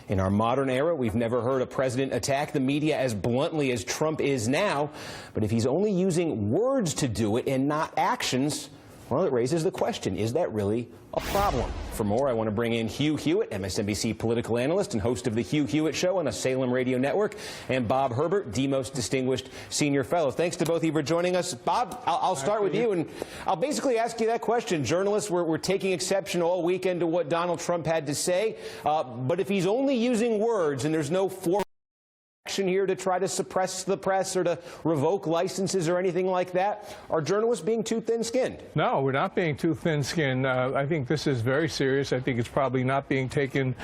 In our modern era, we've never heard a president attack the media as bluntly as Trump is now. But if he's only using words to do it and not actions, well, it raises the question, is that really a problem? For more, I want to bring in Hugh Hewitt, MSNBC political analyst and host of the Hugh Hewitt Show on the Salem Radio Network, and Bob Herbert, the most distinguished senior fellow. Thanks to both of you for joining us. Bob, I'll start with you, and I'll basically ask you that question. Journalists were taking exception all weekend to what Donald Trump had to say, but if he's only using words and there's no formal action here to try to suppress the press or to revoke licenses or anything like that, are journalists being too thin-skinned? No, we're not being too thin-skinned. I think this is very serious. I think it's probably not being taken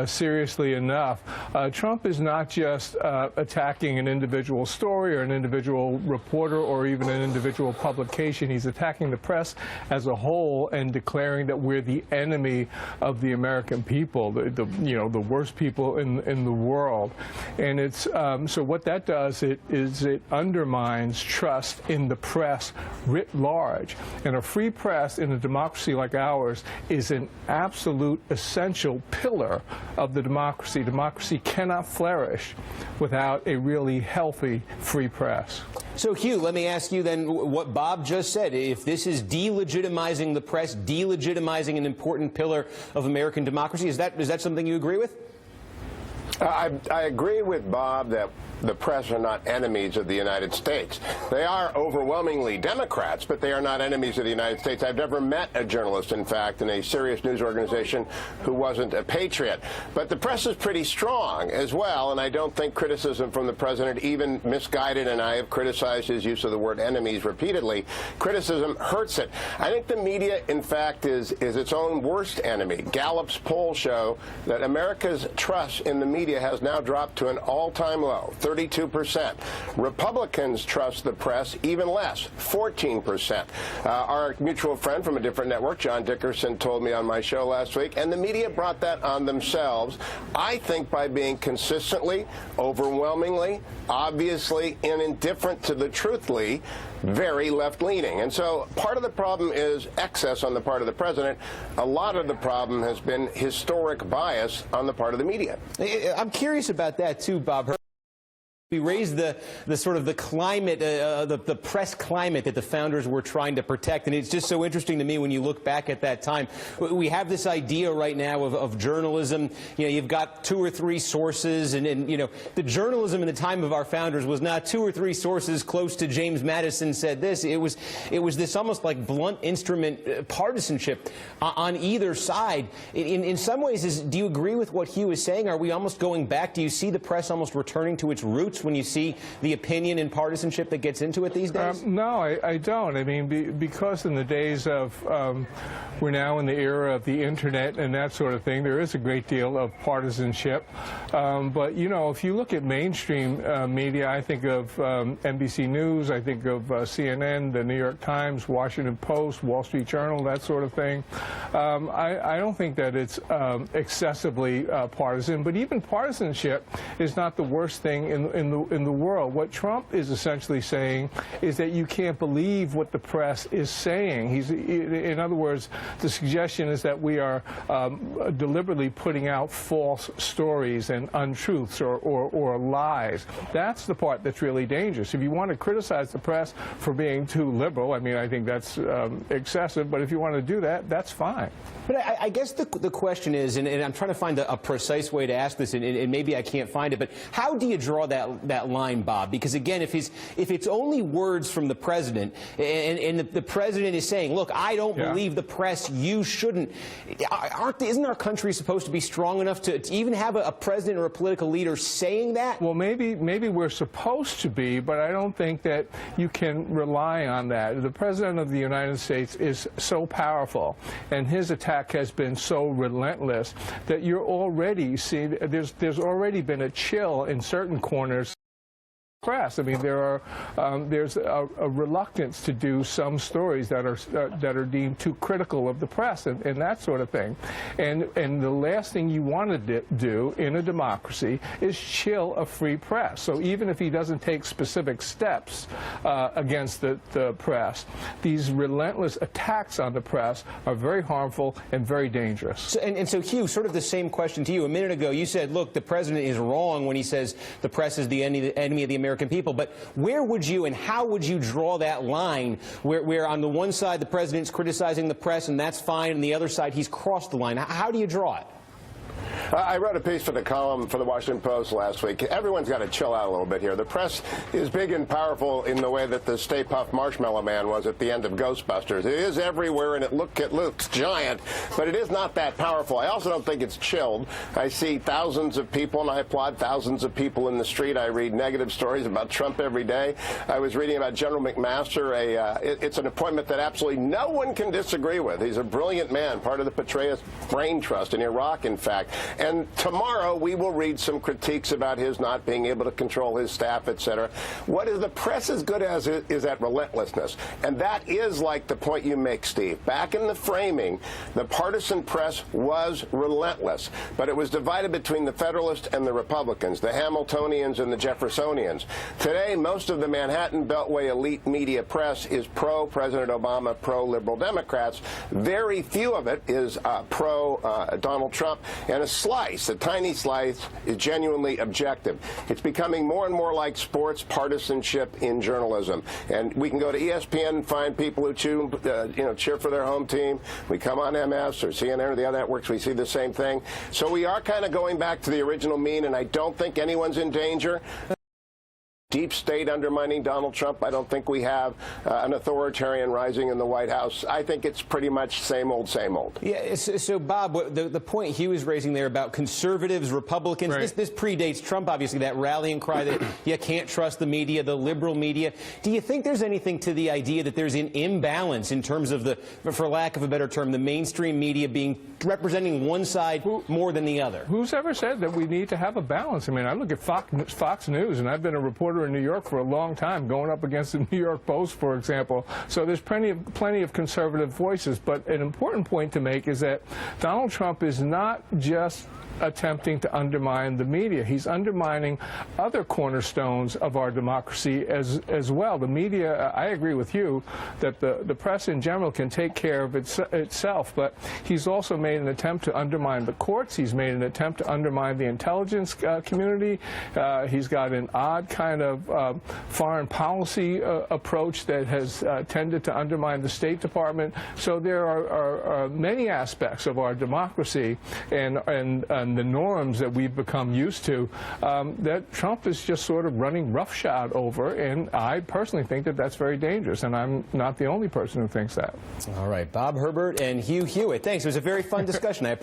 seriously enough. Trump is not just attacking an individual story or an individual reporter or even an individual publication. He's attacking the press as a whole and declaring that we're the enemy of the American people, the worst people in the world. And it's so what that does is it undermines trust in the press writ large. And a free press in a democracy like ours is an absolute essential pillar of the democracy. Democracy cannot flourish without a really healthy free press. So, Hugh, let me ask you then what Bob just said. If this is delegitimizing the press, delegitimizing an important pillar of American democracy, is that something you agree with? I agree with Bob that the press are not enemies of the United States. They are overwhelmingly Democrats, but they are not enemies of the United States. I've never met a journalist, in fact, in a serious news organization who wasn't a patriot. But the press is pretty strong as well, and I don't think criticism from the president, even misguided, and I have criticized his use of the word enemies repeatedly, criticism hurts it. I think the media, in fact, is its own worst enemy. Gallup's polls show that America's trust in the media has now dropped to an all-time low, 32%. Republicans trust the press even less, 14%. Our mutual friend from a different network, John Dickerson, told me on my show last week, and the media brought that on themselves, I think, by being consistently, overwhelmingly, obviously, and indifferent to the truthfully, very left-leaning. And so part of the problem is excess on the part of the president. A lot of the problem has been historic bias on the part of the media. I'm curious about that, too, Bob. We raised the sort of the climate, the press climate that the founders were trying to protect, and it's just so interesting to me when you look back at that time. We have this idea right now of journalism. You know, you've got 2 or 3 sources, and you know, the journalism in the time of our founders was not 2 or 3 sources close to James Madison said this. It was this almost like blunt instrument partisanship on either side. In some ways, do you agree with what Hugh is saying? Are we almost going back? Do you see the press almost returning to its roots when you see the opinion and partisanship that gets into it these days? No, I don't. I mean, because in the days of, we're now in the era of the internet and that sort of thing, there is a great deal of partisanship. But, you know, if you look at mainstream media, I think of NBC News, I think of CNN, the New York Times, Washington Post, Wall Street Journal, that sort of thing. I don't think that it's excessively partisan, but even partisanship is not the worst thing in the world. What Trump is essentially saying is that you can't believe what the press is saying. In other words, the suggestion is that we are deliberately putting out false stories and untruths or lies. That's the part that's really dangerous. If you want to criticize the press for being too liberal, I mean, I think that's excessive, but if you want to do that, that's fine. But I guess the question is, and I'm trying to find a precise way to ask this, and maybe I can't find it, but how do you draw that line, Bob? Because again, if it's only words from the president, and the president is saying, look, I don't believe the press, you shouldn't, isn't our country supposed to be strong enough to even have a president or a political leader saying that? Well, maybe we're supposed to be, but I don't think that you can rely on that. The president of the United States is so powerful, and his attack has been so relentless that you're already seeing, there's already been a chill in certain corners press. I mean, there's a reluctance to do some stories that are deemed too critical of the press and that sort of thing. And the last thing you want to do in a democracy is chill a free press. So even if he doesn't take specific steps against the press, these relentless attacks on the press are very harmful and very dangerous. So Hugh, sort of the same question to you. A minute ago, you said, look, the president is wrong when he says the press is the enemy of the American people. But where would you and how would you draw that line where on the one side the president's criticizing the press and that's fine, and the other side he's crossed the line? How do you draw it? I wrote a piece for the column for the Washington Post last week. Everyone's got to chill out a little bit here. The press is big and powerful in the way that the Stay Puft Marshmallow Man was at the end of Ghostbusters. It is everywhere, and it looks giant, but it is not that powerful. I also don't think it's chilled. I see thousands of people, and I applaud thousands of people in the street. I read negative stories about Trump every day. I was reading about General McMaster. It's an appointment that absolutely no one can disagree with. He's a brilliant man, part of the Petraeus Brain Trust in Iraq, in fact. And tomorrow we will read some critiques about his not being able to control his staff, etc. What is the press as good as is at relentlessness. And that is like the point you make, Steve. Back in the framing, the partisan press was relentless. But it was divided between the Federalists and the Republicans, the Hamiltonians and the Jeffersonians. Today, most of the Manhattan Beltway elite media press is pro-President Obama, pro-liberal Democrats. Very few of it is pro-Donald Trump. And a tiny slice, is genuinely objective. It's becoming more and more like sports partisanship in journalism. And we can go to ESPN and find people who cheer for their home team. We come on MS or CNN or the other networks, we see the same thing. So we are kind of going back to the original mean, and I don't think anyone's in danger. Deep state undermining Donald Trump. I don't think we have an authoritarian rising in the White House. I think it's pretty much same old, same old. Yeah. So Bob, the point Hugh is raising there about conservatives, Republicans, right. This predates Trump, obviously, that rallying cry that you can't trust the media, the liberal media. Do you think there's anything to the idea that there's an imbalance in terms of for lack of a better term, the mainstream media representing one side more than the other? Who's ever said that we need to have a balance? I mean, I look at Fox News, and I've been a reporter in New York for a long time, going up against the New York Post, for example. So there's plenty of conservative voices. But an important point to make is that Donald Trump is not just attempting to undermine the media. He's undermining other cornerstones of our democracy as well. The media, I agree with you that the press in general can take care of itself, but he's also made an attempt to undermine the courts. He's made an attempt to undermine the intelligence community. He's got an odd kind of foreign policy approach that has tended to undermine the State Department. So there are many aspects of our democracy and the norms that we've become used to that Trump is just sort of running roughshod over, and I personally think that that's very dangerous, and I'm not the only person who thinks that. All right, Bob Herbert and Hugh Hewitt, thanks. It was a very fun discussion. I appreciate